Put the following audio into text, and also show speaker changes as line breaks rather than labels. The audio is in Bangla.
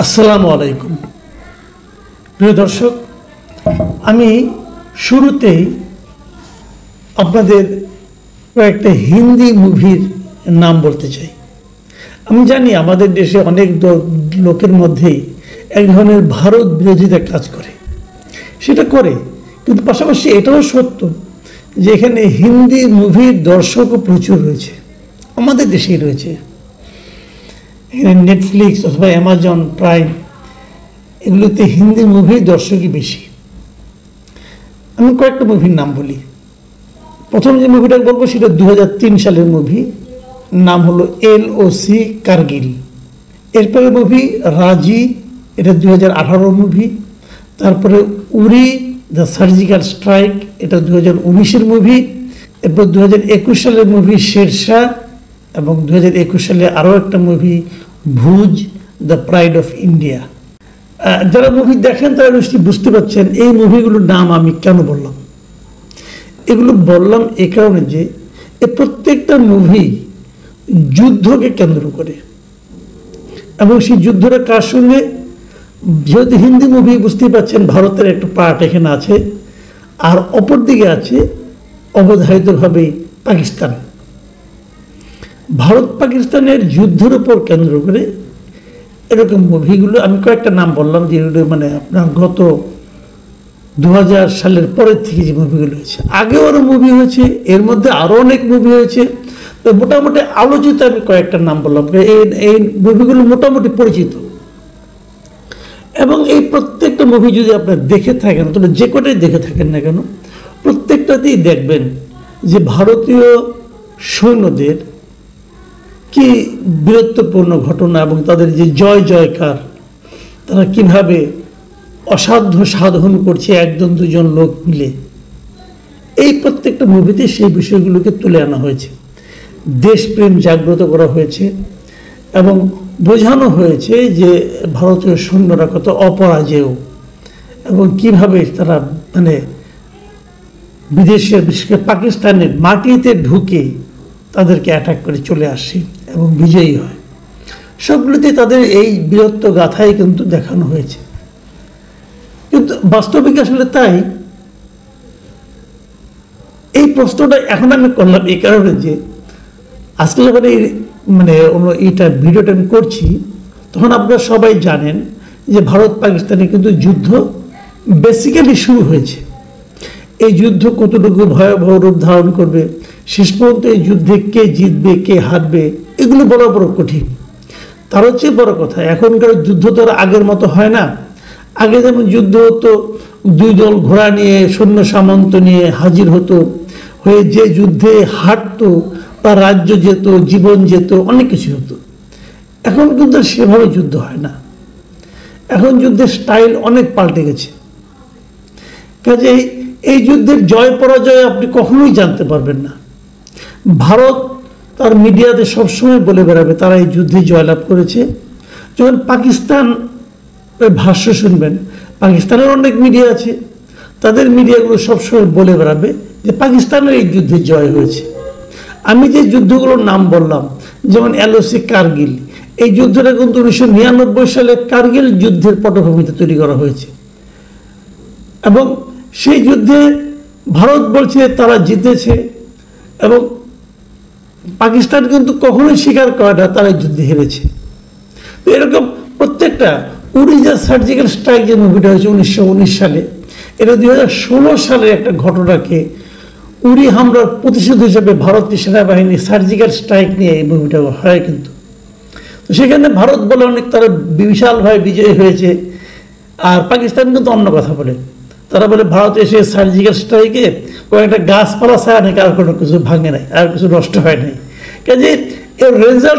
আসসালামু আলাইকুম প্রিয় দর্শক, আমি শুরুতেই আপনাদের কয়েকটা হিন্দি মুভির নাম বলতে চাই। আমি জানি আমাদের দেশে অনেক লোকের মধ্যেই এক ধরনের ভারত বিরোধিতা কাজ করে, সেটা করে, কিন্তু পাশাপাশি এটাও সত্য যে এখানে হিন্দি মুভির দর্শকও প্রচুর রয়েছে, আমাদের দেশেই রয়েছে। এখানে নেটফ্লিক্স অথবা অ্যামাজন প্রাইম এগুলোতে হিন্দি মুভির দর্শকই বেশি। আমি কয়েকটা মুভির নাম বলি। প্রথম যে মুভিটা বলবো সেটা 2003 সালের মুভি, নাম হলো LOC কার্গিল। এরপরে মুভি রাজি, এটা 2018 মুভি। তারপরে উরি দ্য সার্জিক্যাল স্ট্রাইক, এটা 2019-এর মুভি। এরপর 2021 সালের মুভি শেরশাহ, এবং 2021 সালে আরও একটা movie Bhuj the pride of India. যারা মুভি দেখেন তারা নিশ্চয়ই বুঝতে পারছেন এই মুভিগুলোর নাম আমি কেন বললাম। এগুলো বললাম এ কারণে যে প্রত্যেকটা মুভি যুদ্ধকে কেন্দ্র করে, এবং সেই যুদ্ধটা কার সঙ্গে, যেহেতু হিন্দি মুভি বুঝতে পারছেন ভারতের একটা পার্ট এখানে আছে, আর অপরদিকে আছে অবধারিতভাবে পাকিস্তান। ভারত পাকিস্তানের যুদ্ধের উপর কেন্দ্র করে এরকম মুভিগুলো, আমি কয়েকটা নাম বললাম যেগুলো মানে আপনার গত 2000 সালের পরের থেকে যে মুভিগুলো হয়েছে। আগেও আরও মুভি হয়েছে, এর মধ্যে আরও অনেক মুভি হয়েছে, তো মোটামুটি আলোচিত আমি কয়েকটা নাম বললাম। এই মুভিগুলো মোটামুটি পরিচিত, এবং এই প্রত্যেকটা মুভি যদি আপনার দেখে থাকেন, তবে যে কটাই দেখে থাকেন না কেন, প্রত্যেকটাতেই দেখবেন যে ভারতীয় সৈন্যদের কি বীরত্বপূর্ণ ঘটনা এবং তাদের যে জয় জয়কার, তারা কিভাবে অসাধ্য সাধন করছে একজন দুজন লোক মিলে, এই প্রত্যেকটা মুভিতে সেই বিষয়গুলোকে তুলে আনা হয়েছে। দেশপ্রেম জাগ্রত করা হয়েছে এবং বোঝানো হয়েছে যে ভারতীয় সৈন্যরা কত অপরাজেয়, এবং কিভাবে তারা মানে বিদেশের, বিশেষ করে পাকিস্তানের মাটিতে ঢুকে তাদেরকে অ্যাটাক করে চলে আসে এবং বিজয়ী হয়। সবগুলোতে তাদের এই বীরত্ব গাথাই কিন্তু দেখানো হয়েছে। কিন্তু বাস্তবিক আসলে তাই, এই প্রশ্নটা এখন আমি করলাম এই কারণে যে আজকে যখন এই মানে এইটা ভিডিওটা আমি করছি, তখন আপনারা সবাই জানেন যে ভারত পাকিস্তানে কিন্তু যুদ্ধ বেসিক্যালি শুরু হয়েছে। এই যুদ্ধ কতটুকু ভয়াবহ রূপ ধারণ করবে, শেষ পর্যন্ত এই যুদ্ধে কে জিতবে কে হারবে, এগুলো বড় বড় কঠিন। তার হচ্ছে বড় কথা, এখনকার যুদ্ধ তো আর আগের মতো হয় না। আগে যেমন যুদ্ধ হতো, দুই দল ঘোড়া নিয়ে সৈন্য সামন্ত নিয়ে হাজির হতো, হয়ে যে যুদ্ধে হারতো তার রাজ্য যেত, জীবন যেত, অনেক কিছু হতো। এখন কিন্তু সেভাবে যুদ্ধ হয় না, এখন যুদ্ধের স্টাইল অনেক পাল্টে গেছে। কাজেই এই যুদ্ধের জয় পরাজয় আপনি কখনোই জানতে পারবেন না। ভারত তার মিডিয়াতে সবসময় বলে বেড়াবে তারা এই যুদ্ধে জয়লাভ করেছে। যখন পাকিস্তান ভাষ্য শুনবেন, পাকিস্তানের অনেক মিডিয়া আছে, তাদের মিডিয়াগুলো সবসময় বলে বেড়াবে যে পাকিস্তানের এই যুদ্ধে জয় হয়েছে। আমি যে যুদ্ধগুলোর নাম বললাম, যেমন LOC কার্গিল, এই যুদ্ধটা কিন্তু 1999 সালে কার্গিল যুদ্ধের পটভূমিতে তৈরি করা হয়েছে, এবং সেই যুদ্ধে ভারত বলছে তারা জিতেছে, এবং পাকিস্তান কিন্তু কখনোই স্বীকার করে না তারা যুদ্ধে হেরেছে। তো এরকম প্রত্যেকটা, উরি দ্য সার্জিক্যাল স্ট্রাইক যে মুভিটা হয়েছে 1919 সালে, এটা 2016 সালের একটা ঘটনাকে উরি হামলার প্রতিশোধ হিসেবে ভারতীয় সেনাবাহিনী সার্জিক্যাল স্ট্রাইক নিয়ে এই মুভিটা হয়। কিন্তু তো সেখানে ভারত বলে অনেক তারা বিশালভাবে বিজয়ী হয়েছে, আর পাকিস্তান কিন্তু অন্য কথা বলে। তারা বলে ভারত এসে সার্জিক্যাল স্ট্রাইকে কয়েকটা গাছপালা ছায়া নাকি আর কোনো কিছু ভাঙে নাই, আর কিছু নষ্ট হয় নাই। কাজে এর রেজাল্ট